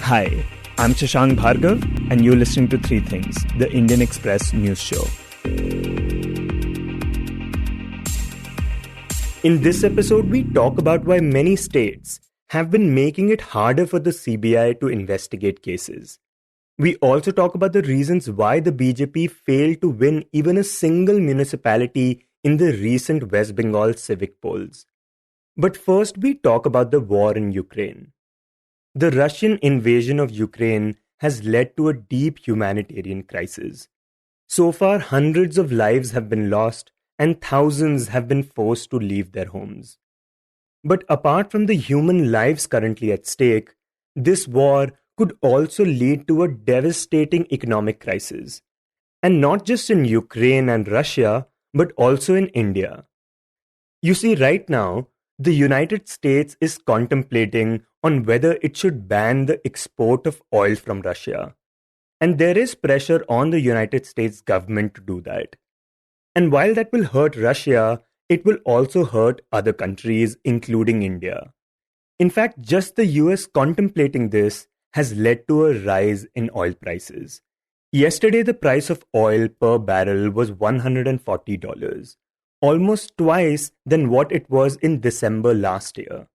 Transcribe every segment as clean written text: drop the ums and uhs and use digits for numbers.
Hi, I'm Shashank Bhargava, and you're listening to Three Things, the Indian Express news show. In this episode, we talk about why many states have been making it harder for the CBI to investigate cases. We also talk about the reasons why the BJP failed to win even a single municipality in the recent West Bengal civic polls. But first, we talk about the war in Ukraine. The Russian invasion of Ukraine has led to a deep humanitarian crisis. So far, hundreds of lives have been lost and thousands have been forced to leave their homes. But apart from the human lives currently at stake, this war could also lead to a devastating economic crisis. And not just in Ukraine and Russia, but also in India. You see, right now, the United States is contemplating on whether it should ban the export of oil from Russia. And there is pressure on the United States government to do that. And while that will hurt Russia, it will also hurt other countries, including India. In fact, just the US contemplating this has led to a rise in oil prices. Yesterday, the price of oil per barrel was $140, almost twice than what it was in December last year.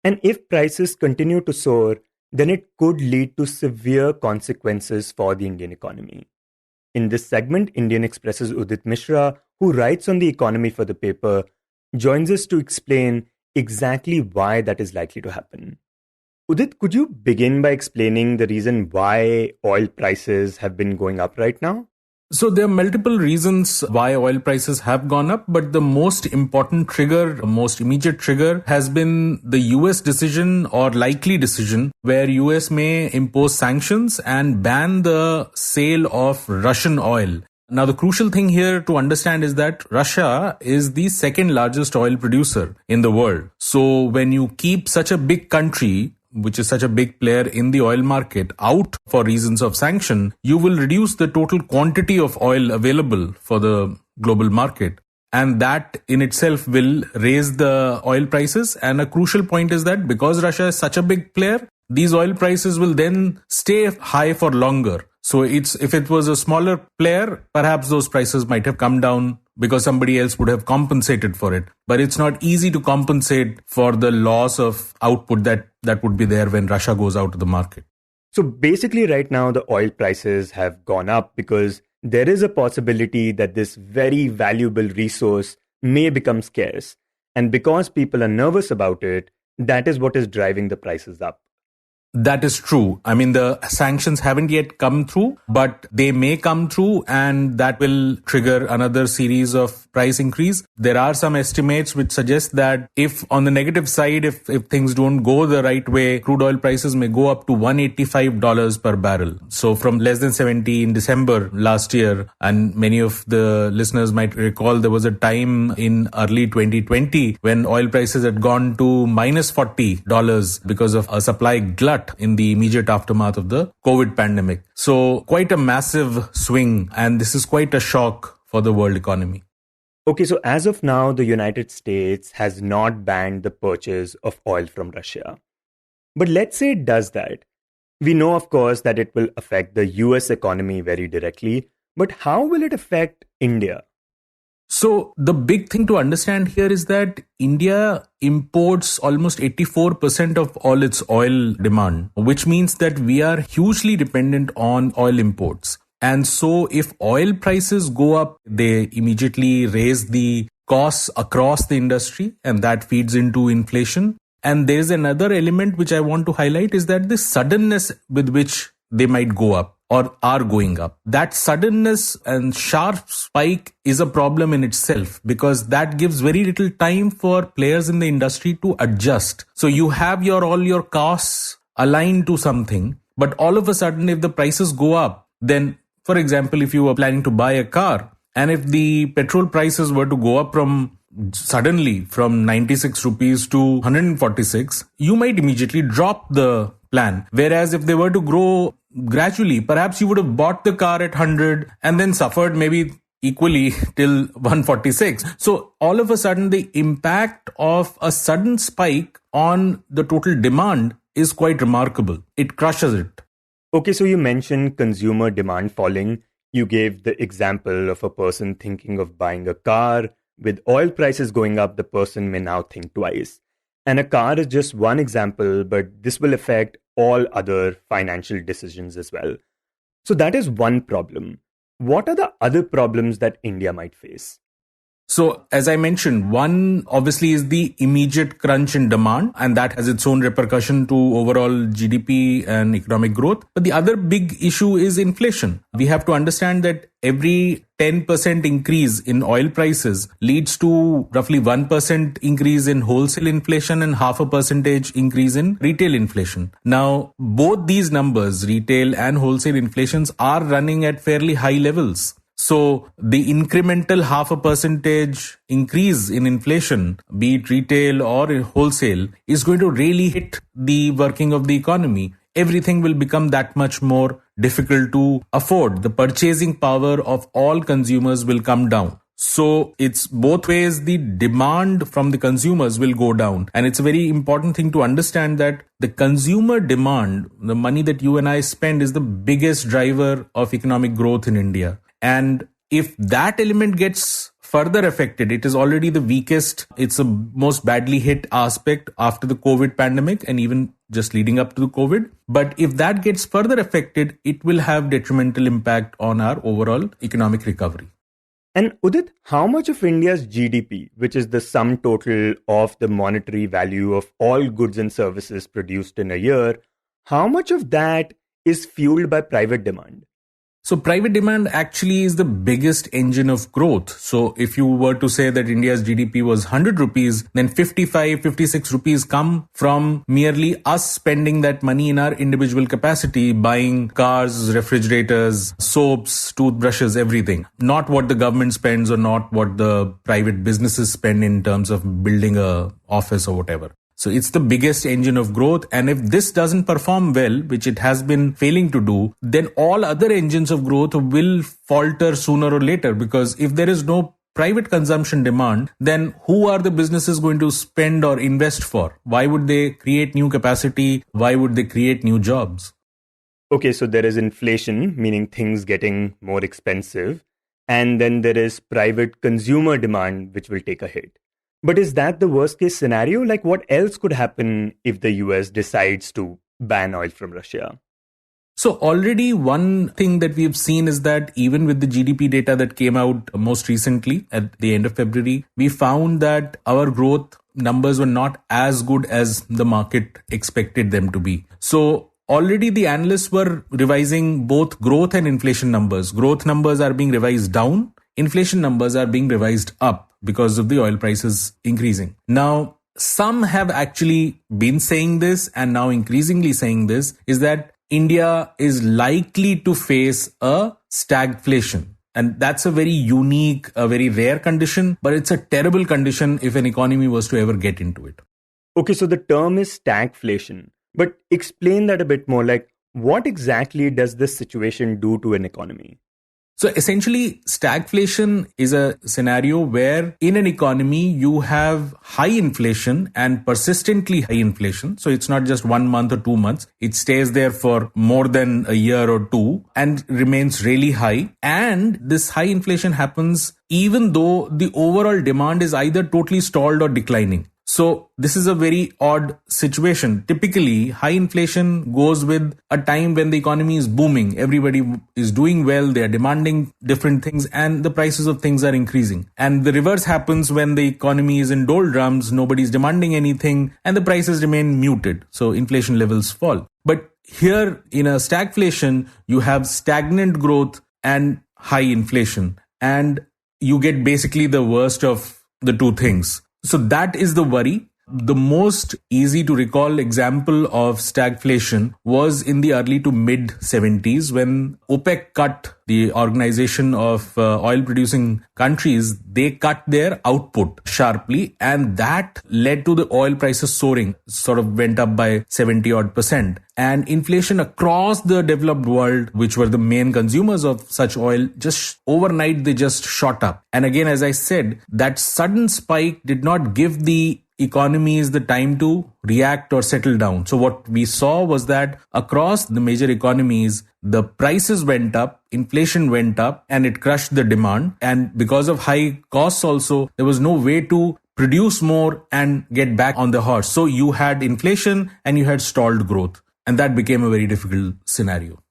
And if prices continue to soar, then it could lead to severe consequences for the Indian economy. In this segment, Indian Express's Udit Misra, who writes on the economy for the paper, joins us to explain exactly why that is likely to happen. Udit, could you begin by explaining the reason why oil prices have been going up right now? So there are multiple reasons why oil prices have gone up, but the most important trigger, most immediate trigger has been the US decision or likely decision where US may impose sanctions and ban the sale of Russian oil. Now, the crucial thing here to understand is that Russia is the second largest oil producer in the world. So when you keep such a big country, which is such a big player in the oil market, out for reasons of sanction, you will reduce the total quantity of oil available for the global market. And that in itself will raise the oil prices. And a crucial point is that because Russia is such a big player, these oil prices will then stay high for longer. So if it was a smaller player, perhaps those prices might have come down because somebody else would have compensated for it. But it's not easy to compensate for the loss of output that would be there when Russia goes out of the market. So basically right now the oil prices have gone up because there is a possibility that this very valuable resource may become scarce. And because people are nervous about it, that is what is driving the prices up. That is true. I mean, the sanctions haven't yet come through, but they may come through and that will trigger another series of price increase. There are some estimates which suggest that if on the negative side, if things don't go the right way, crude oil prices may go up to $185 per barrel. So from less than 70 in December last year, and many of the listeners might recall there was a time in early 2020 when oil prices had gone to minus $40 because of a supply glut in the immediate aftermath of the COVID pandemic. So quite a massive swing, and this is quite a shock for the world economy. Okay, so as of now, the United States has not banned the purchase of oil from Russia. But let's say it does that. We know, of course, that it will affect the US economy very directly, but how will it affect India? So the big thing to understand here is that India imports almost 84% of all its oil demand, which means that we are hugely dependent on oil imports. And so if oil prices go up, they immediately raise the costs across the industry, and that feeds into inflation. And there's another element which I want to highlight is that the suddenness with which they might go up or are going up. That suddenness and sharp spike is a problem in itself because that gives very little time for players in the industry to adjust. So you have all your costs aligned to something, but all of a sudden if the prices go up, then for example, if you were planning to buy a car and if the petrol prices were to go up suddenly from 96 rupees to 146, you might immediately drop the plan. Whereas if they were to grow gradually, perhaps you would have bought the car at 100 and then suffered maybe equally till 146. So all of a sudden, the impact of a sudden spike on the total demand is quite remarkable. It crushes it. Okay, so you mentioned consumer demand falling. You gave the example of a person thinking of buying a car. With oil prices going up, the person may now think twice. And a car is just one example, but this will affect all other financial decisions as well. So that is one problem. What are the other problems that India might face? So, as I mentioned, one obviously is the immediate crunch in demand, and that has its own repercussion to overall GDP and economic growth. But the other big issue is inflation. We have to understand that every 10% increase in oil prices leads to roughly 1% increase in wholesale inflation and 0.5% increase in retail inflation. Now, both these numbers, retail and wholesale inflations, are running at fairly high levels. So the incremental 0.5% increase in inflation, be it retail or wholesale, is going to really hit the working of the economy. Everything will become that much more difficult to afford. The purchasing power of all consumers will come down. So it's both ways. The demand from the consumers will go down. And it's a very important thing to understand that the consumer demand, the money that you and I spend, is the biggest driver of economic growth in India. And if that element gets further affected, it is already the weakest, it's the most badly hit aspect after the COVID pandemic and even just leading up to the COVID. But if that gets further affected, it will have detrimental impact on our overall economic recovery. And Udit, how much of India's GDP, which is the sum total of the monetary value of all goods and services produced in a year, how much of that is fueled by private demand? So private demand actually is the biggest engine of growth. So if you were to say that India's GDP was 100 rupees, then 55, 56 rupees come from merely us spending that money in our individual capacity, buying cars, refrigerators, soaps, toothbrushes, everything. Not what the government spends or not what the private businesses spend in terms of building a office or whatever. So it's the biggest engine of growth. And if this doesn't perform well, which it has been failing to do, then all other engines of growth will falter sooner or later. Because if there is no private consumption demand, then who are the businesses going to spend or invest for? Why would they create new capacity? Why would they create new jobs? Okay, so there is inflation, meaning things getting more expensive. And then there is private consumer demand, which will take a hit. But is that the worst case scenario? Like, what else could happen if the US decides to ban oil from Russia? So already one thing that we've seen is that even with the GDP data that came out most recently at the end of February, we found that our growth numbers were not as good as the market expected them to be. So already the analysts were revising both growth and inflation numbers. Growth numbers are being revised down. Inflation numbers are being revised up because of the oil prices increasing. Now, some have actually been saying this and now increasingly saying this, is that India is likely to face a stagflation. And that's a very unique, a very rare condition, but it's a terrible condition if an economy was to ever get into it. Okay, so the term is stagflation. But explain that a bit more. Like, what exactly does this situation do to an economy? So essentially, stagflation is a scenario where in an economy, you have high inflation and persistently high inflation. So it's not just 1 month or 2 months. It stays there for more than a year or two and remains really high. And this high inflation happens even though the overall demand is either totally stalled or declining. So this is a very odd situation. Typically, high inflation goes with a time when the economy is booming. Everybody is doing well. They are demanding different things and the prices of things are increasing. And the reverse happens when the economy is in doldrums. Nobody's demanding anything and the prices remain muted. So inflation levels fall. But here in a stagflation, you have stagnant growth and high inflation. And you get basically the worst of the two things. So that is the worry. The most easy to recall example of stagflation was in the early to mid 70s when OPEC cut, the organization of oil producing countries, they cut their output sharply and that led to the oil prices soaring, sort of went up by 70% and inflation across the developed world, which were the main consumers of such oil, just overnight they just shot up. And again, as I said, that sudden spike did not give the economies the time to react or settle down. So what we saw was that across the major economies, the prices went up, inflation went up, and it crushed the demand. And because of high costs also, there was no way to produce more and get back on the horse. So you had inflation and you had stalled growth. And that became a very difficult scenario.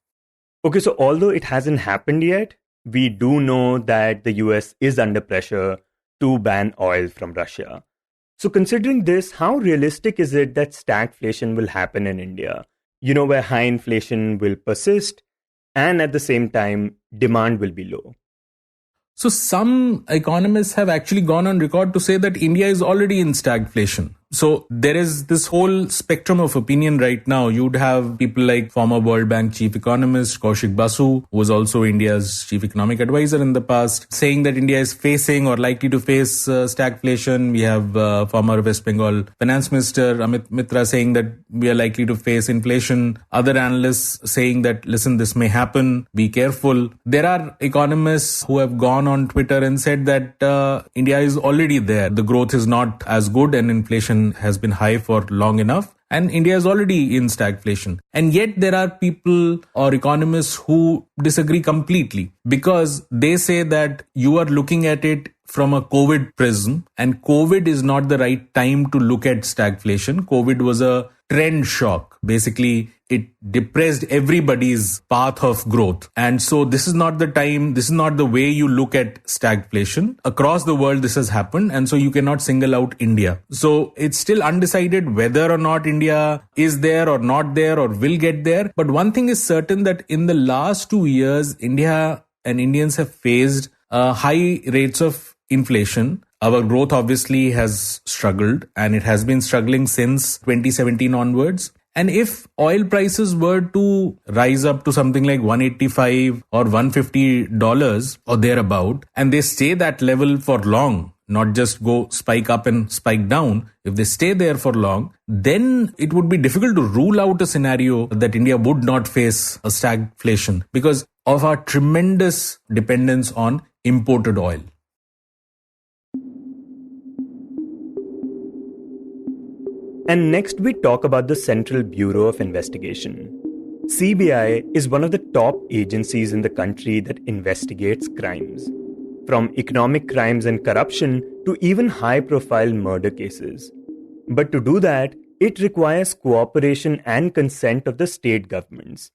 Okay, so although it hasn't happened yet, we do know that the US is under pressure to ban oil from Russia. So considering this, how realistic is it that stagflation will happen in India? Where high inflation will persist and at the same time, demand will be low. So some economists have actually gone on record to say that India is already in stagflation. So there is this whole spectrum of opinion right now. You'd have people like former World Bank chief economist Kaushik Basu, who was also India's chief economic advisor in the past, saying that India is facing or likely to face stagflation. We have former West Bengal finance minister Amit Mitra saying that we are likely to face inflation. Other analysts saying that, listen, this may happen, be careful. There are economists who have gone on Twitter and said that India is already there. The growth is not as good and inflation has been high for long enough. And India is already in stagflation. And yet there are people or economists who disagree completely because they say that you are looking at it from a COVID prism and COVID is not the right time to look at stagflation. COVID was a trend shock. Basically, it depressed everybody's path of growth. And so this is not the time, this is not the way you look at stagflation. Across the world, this has happened. And so you cannot single out India. So it's still undecided whether or not India is there or not there or will get there. But one thing is certain that in the last 2 years, India and Indians have faced high rates of inflation. Our growth obviously has struggled and it has been struggling since 2017 onwards. And if oil prices were to rise up to something like $185 or $150 or thereabout, and they stay that level for long, not just go spike up and spike down, if they stay there for long, then it would be difficult to rule out a scenario that India would not face a stagflation because of our tremendous dependence on imported oil. And next we talk about the Central Bureau of Investigation. CBI is one of the top agencies in the country that investigates crimes, from economic crimes and corruption to even high-profile murder cases. But to do that, it requires cooperation and consent of the state governments.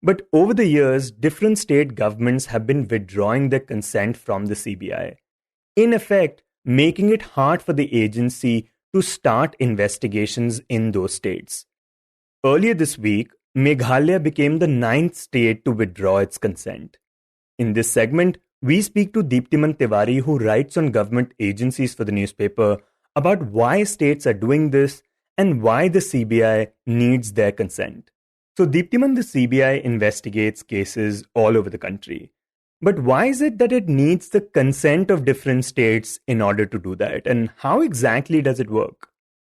But over the years, different state governments have been withdrawing their consent from the CBI, in effect, making it hard for the agency to start investigations in those states. Earlier this week, Meghalaya became the 9th state to withdraw its consent. In this segment, we speak to Deeptiman Tiwary, who writes on government agencies for the newspaper, about why states are doing this and why the CBI needs their consent. So Deeptiman, the CBI investigates cases all over the country. But why is it that it needs the consent of different states in order to do that? And how exactly does it work?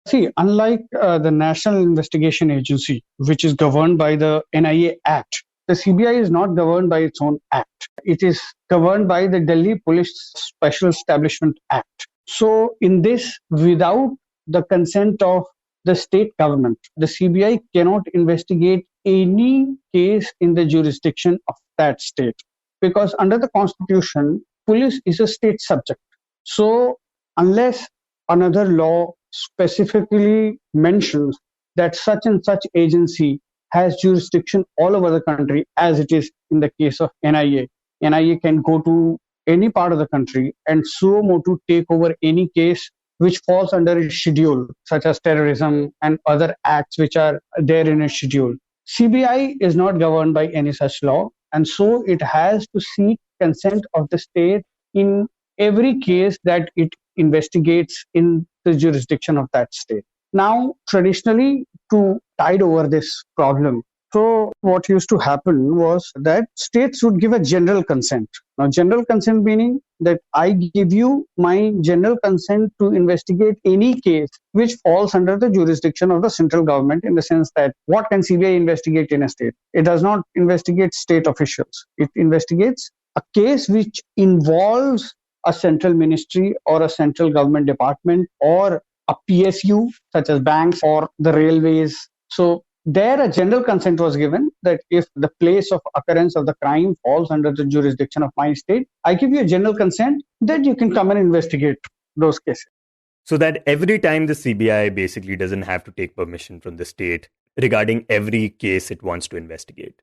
See, unlike the National Investigation Agency, which is governed by the NIA Act, the CBI is not governed by its own act. It is governed by the Delhi Police Special Establishment Act. So in this, without the consent of the state government, the CBI cannot investigate any case in the jurisdiction of that state. Because under the Constitution, police is a state subject. So unless another law specifically mentions that such and such agency has jurisdiction all over the country, as it is in the case of NIA, NIA can go to any part of the country and suo motu take over any case which falls under its schedule, such as terrorism and other acts which are there in its schedule. CBI is not governed by any such law. And so it has to seek consent of the state in every case that it investigates in the jurisdiction of that state. Now, traditionally, to tide over this problem, so what used to happen was that states would give a general consent. Now, general consent meaning that I give you my general consent to investigate any case which falls under the jurisdiction of the central government, in the sense that what can CBI investigate in a state? It does not investigate state officials. It investigates a case which involves a central ministry or a central government department or a PSU, such as banks or the railways. So there a general consent was given that if the place of occurrence of the crime falls under the jurisdiction of my state, I give you a general consent that you can come and investigate those cases. So that every time the CBI basically doesn't have to take permission from the state regarding every case it wants to investigate.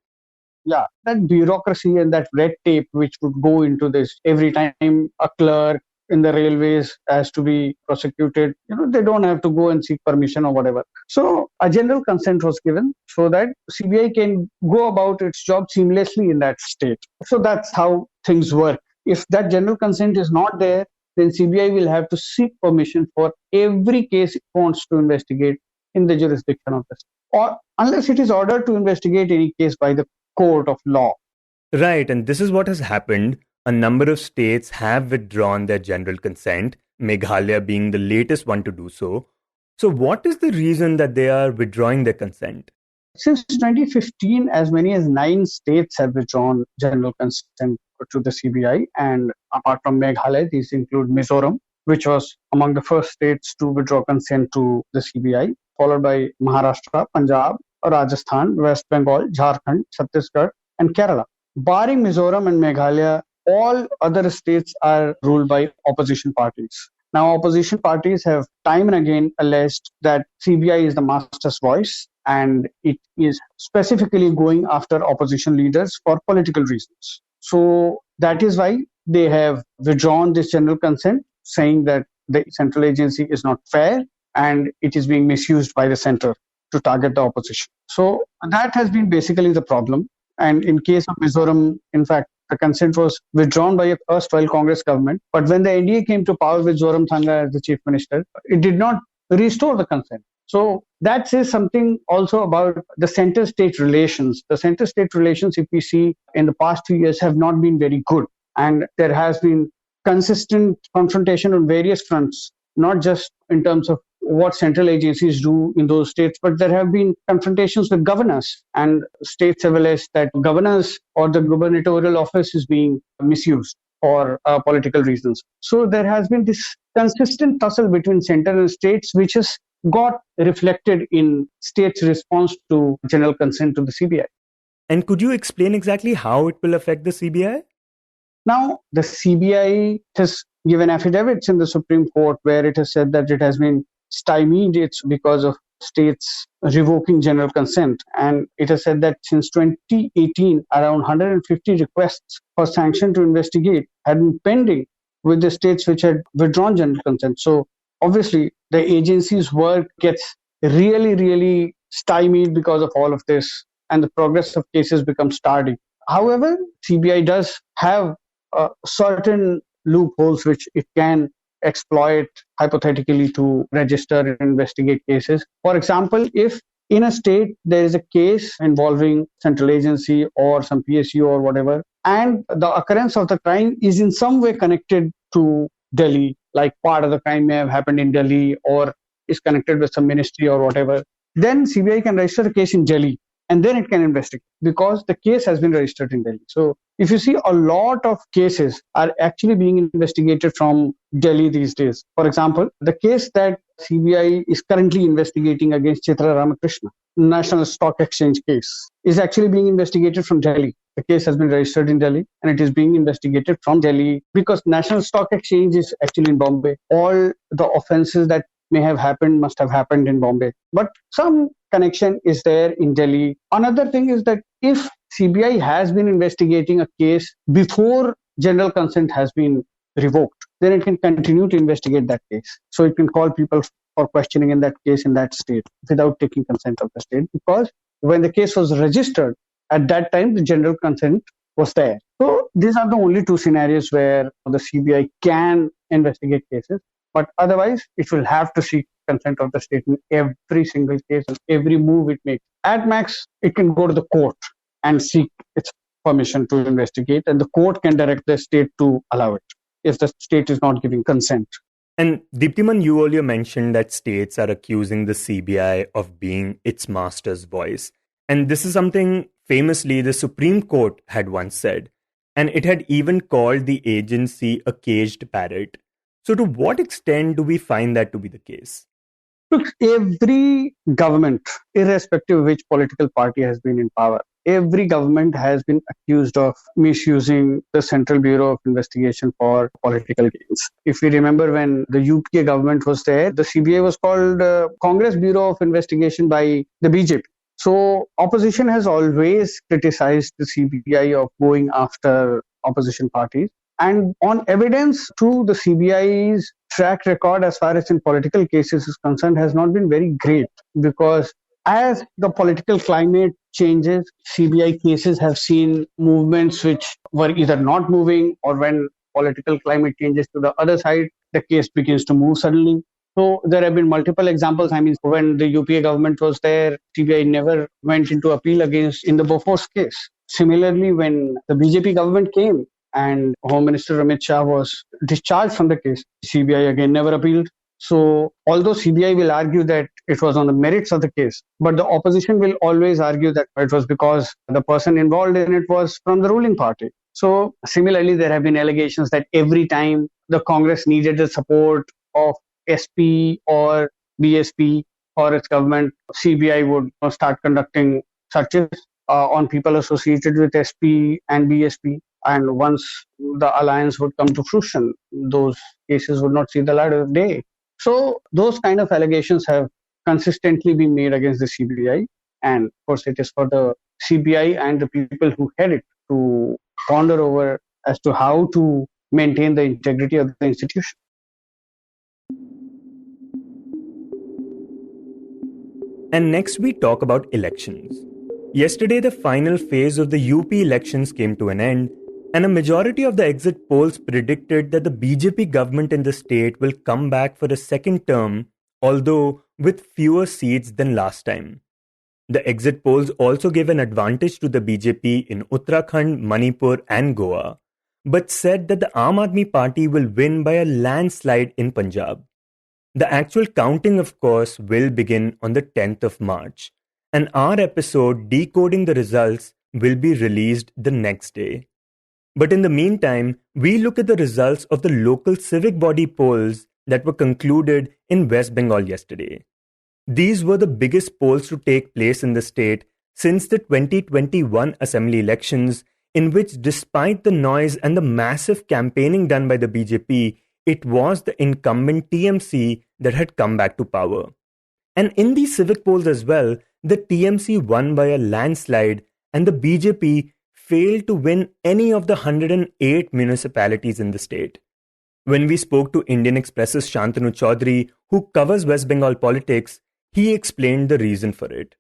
Yeah, that bureaucracy and that red tape which would go into this every time a clerk in the railways has to be prosecuted, they don't have to go and seek permission or whatever. So a general consent was given so that CBI can go about its job seamlessly in that state. So that's how things work. If that general consent is not there, then CBI will have to seek permission for every case it wants to investigate in the jurisdiction of the state, or unless it is ordered to investigate any case by the court of law. Right, and this is what has happened. A number of states have withdrawn their general consent, Meghalaya being the latest one to do so. So what is the reason that they are withdrawing their consent? Since 2015, as many as 9 states have withdrawn general consent to the CBI. And apart from Meghalaya, these include Mizoram, which was among the first states to withdraw consent to the CBI, followed by Maharashtra, Punjab, Rajasthan, West Bengal, Jharkhand, Chhattisgarh, and Kerala. Barring Mizoram and Meghalaya, all other states are ruled by opposition parties. Now, opposition parties have time and again alleged that CBI is the master's voice and it is specifically going after opposition leaders for political reasons. So that is why they have withdrawn this general consent, saying that the central agency is not fair and it is being misused by the center to target the opposition. So that has been basically the problem. And in case of Mizoram, in fact, the consent was withdrawn by a erstwhile Congress government. But when the NDA came to power with Zoramthanga as the chief minister, it did not restore the consent. So that says something also about the center-state relations. The center-state relations, if we see in the past few years, have not been very good. And there has been consistent confrontation on various fronts, not just in terms of what central agencies do in those states, but there have been confrontations with governors, and states have alleged that governors or the gubernatorial office is being misused for political reasons. So there has been this consistent tussle between center and states, which has got reflected in states' response to general consent to the CBI. And could you explain exactly how it will affect the CBI? Now, the CBI has given affidavits in the Supreme Court where it has said that it has been stymied because of states revoking general consent. And it has said that since 2018, around 150 requests for sanction to investigate had been pending with the states which had withdrawn general consent. So obviously, the agency's work gets really, really stymied because of all of this, and the progress of cases becomes tardy. However, CBI does have certain loopholes which it can exploit hypothetically to register and investigate cases. For example, if in a state there is a case involving central agency or some PSU or whatever, and the occurrence of the crime is in some way connected to Delhi, like part of the crime may have happened in Delhi or is connected with some ministry or whatever, then CBI can register a case in Delhi and then it can investigate because the case has been registered in Delhi. So if you see, a lot of cases are actually being investigated from Delhi these days. For example, the case that CBI is currently investigating against Chitra Ramakrishna, National Stock Exchange case, is actually being investigated from Delhi. The case has been registered in Delhi and it is being investigated from Delhi because National Stock Exchange is actually in Bombay. All the offenses that may have happened must have happened in Bombay. But some connection is there in Delhi. Another thing is that if CBI has been investigating a case before general consent has been revoked, then it can continue to investigate that case. So it can call people for questioning in that case in that state without taking consent of the state, because when the case was registered, at that time the general consent was there. So these are the only two scenarios where the CBI can investigate cases. But otherwise, it will have to seek consent of the state in every single case and every move it makes. At max, it can go to the court and seek its permission to investigate, and the court can direct the state to allow it if the state is not giving consent. And Deeptiman, you earlier mentioned that states are accusing the CBI of being its master's voice. And this is something famously the Supreme Court had once said. And it had even called the agency a caged parrot. So to what extent do we find that to be the case? Look, every government, irrespective of which political party has been in power, every government has been accused of misusing the Central Bureau of Investigation for political gains. If we remember, when the UPA government was there, the CBI was called Congress Bureau of Investigation by the BJP. So opposition has always criticized the CBI of going after opposition parties. And on evidence, too, the CBI's track record as far as in political cases is concerned has not been very great, because as the political climate changes, CBI cases have seen movements which were either not moving, or when political climate changes to the other side, the case begins to move suddenly. So there have been multiple examples. I mean, when the UPA government was there, CBI never went into appeal against in the Bofors case. Similarly, when the BJP government came and Home Minister Amit Shah was discharged from the case, CBI again never appealed. So although CBI will argue that it was on the merits of the case, but the opposition will always argue that it was because the person involved in it was from the ruling party. So similarly, there have been allegations that every time the Congress needed the support of SP or BSP or its government, CBI would start conducting searches on people associated with SP and BSP. And once the alliance would come to fruition, those cases would not see the light of day. So those kind of allegations have consistently been made against the CBI. And of course, it is for the CBI and the people who head it to ponder over as to how to maintain the integrity of the institution. And next we talk about elections. Yesterday, the final phase of the UP elections came to an end, and a majority of the exit polls predicted that the BJP government in the state will come back for a second term, although with fewer seats than last time. The exit polls also gave an advantage to the BJP in Uttarakhand, Manipur and Goa, but said that the Aam Aadmi Party will win by a landslide in Punjab. The actual counting, of course, will begin on the 10th of March, and our episode decoding the results will be released the next day. But in the meantime, we look at the results of the local civic body polls that were concluded in West Bengal yesterday. These were the biggest polls to take place in the state since the 2021 assembly elections, in which, despite the noise and the massive campaigning done by the BJP, it was the incumbent TMC that had come back to power. And in these civic polls as well, the TMC won by a landslide and the BJP failed to win any of the 108 municipalities in the state. When we spoke to Indian Express's Santanu Chowdhury, who covers West Bengal politics, he explained the reason for it.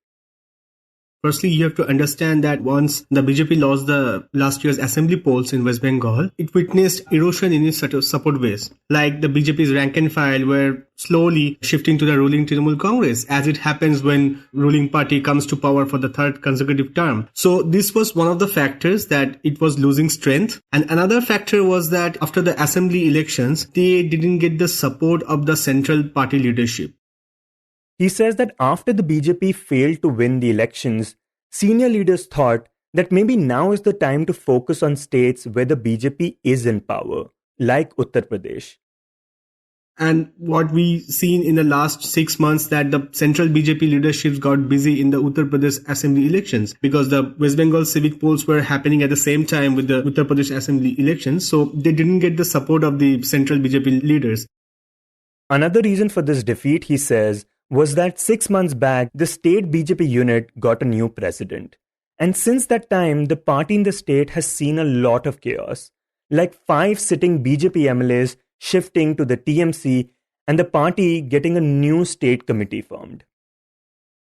Firstly, you have to understand that once the BJP lost the last year's assembly polls in West Bengal, it witnessed erosion in its support base. Like the BJP's rank and file were slowly shifting to the ruling Trinamool Congress, as it happens when ruling party comes to power for the third consecutive term. So this was one of the factors that it was losing strength. And another factor was that after the assembly elections, they didn't get the support of the central party leadership. He says that after the BJP failed to win the elections, senior leaders thought that maybe now is the time to focus on states where the BJP is in power, like Uttar Pradesh. And what we seen in the last 6 months, that the central BJP leaderships got busy in the Uttar Pradesh assembly elections, because the West Bengal civic polls were happening at the same time with the Uttar Pradesh assembly elections. So they didn't get the support of the central BJP leaders. Another reason for this defeat, he says, was that 6 months back, the state BJP unit got a new president. And since that time, the party in the state has seen a lot of chaos, like 5 sitting BJP MLAs shifting to the TMC and the party getting a new state committee formed.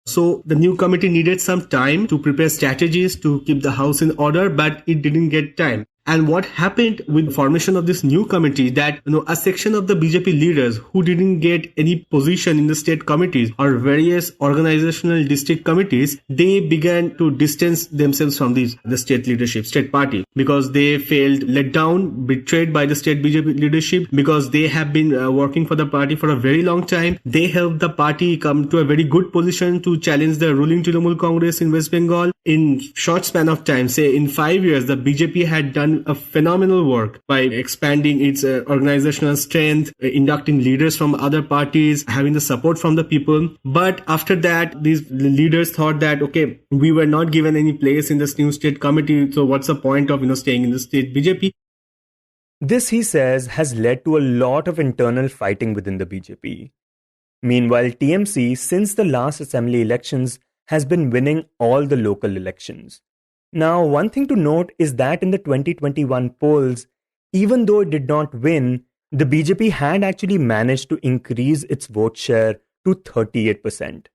So the new committee needed some time to prepare strategies to keep the house in order, but it didn't get time. And what happened with the formation of this new committee, that a section of the BJP leaders who didn't get any position in the state committees or various organizational district committees, they began to distance themselves from the state leadership, state party, because they felt let down, betrayed by the state BJP leadership, because they have been working for the party for a very long time. They helped the party come to a very good position to challenge the ruling Trinamool Congress in West Bengal. in short span of time, say in 5 years, the BJP had done a phenomenal work by expanding its organizational strength, inducting leaders from other parties, having the support from the people. But after that, these leaders thought that, okay, we were not given any place in this new state committee, so what's the point of staying in the state BJP? This, he says, has led to a lot of internal fighting within the BJP. Meanwhile, TMC, since the last assembly elections, has been winning all the local elections. Now, one thing to note is that in the 2021 polls, even though it did not win, the BJP had actually managed to increase its vote share to 38%.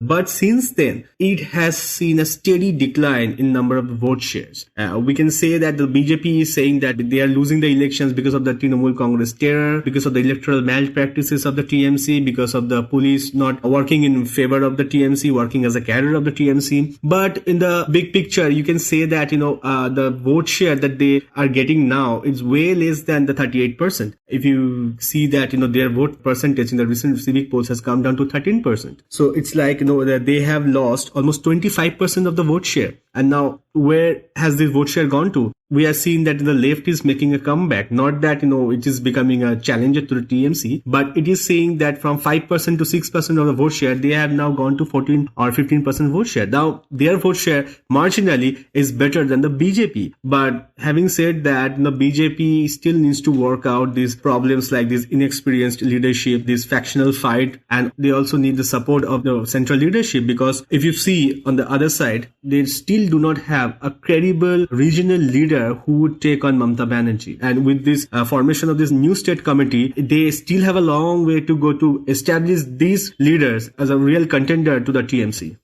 But since then, it has seen a steady decline in number of vote shares. We can say that the BJP is saying that they are losing the elections because of the Trinamool Congress terror, because of the electoral malpractices of the TMC, because of the police not working in favor of the TMC, working as a cadre of the TMC. But in the big picture, you can say that, the vote share that they are getting now is way less than the 38%. If you see that, their vote percentage in the recent civic polls has come down to 13%. So it's like, that they have lost almost 25% of the vote share. And now, where has this vote share gone to? We are seeing that the left is making a comeback. Not that, it is becoming a challenger to the TMC, but it is saying that from 5% to 6% of the vote share, they have now gone to 14 or 15% vote share. Now, their vote share marginally is better than the BJP. But having said that, the BJP still needs to work out these problems like this inexperienced leadership, this factional fight, and they also need the support of the central leadership, because if you see on the other side, they still do not have a credible regional leader who would take on Mamata Banerjee. And with this formation of this new state committee, they still have a long way to go to establish these leaders as a real contender to the TMC.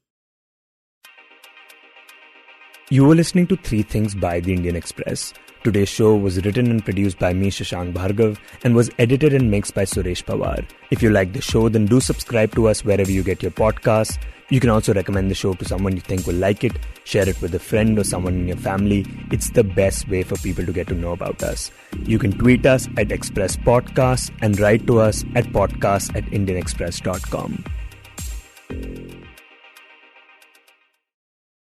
You were listening to 3 Things by the Indian Express. Today's show was written and produced by me, Shashank Bhargava, and was edited and mixed by Suresh Pawar. If you like the show, then do subscribe to us wherever you get your podcasts. You can also recommend the show to someone you think will like it, share it with a friend or someone in your family. It's the best way for people to get to know about us. You can tweet us at Express Podcasts and write to us at podcasts@indianexpress.com.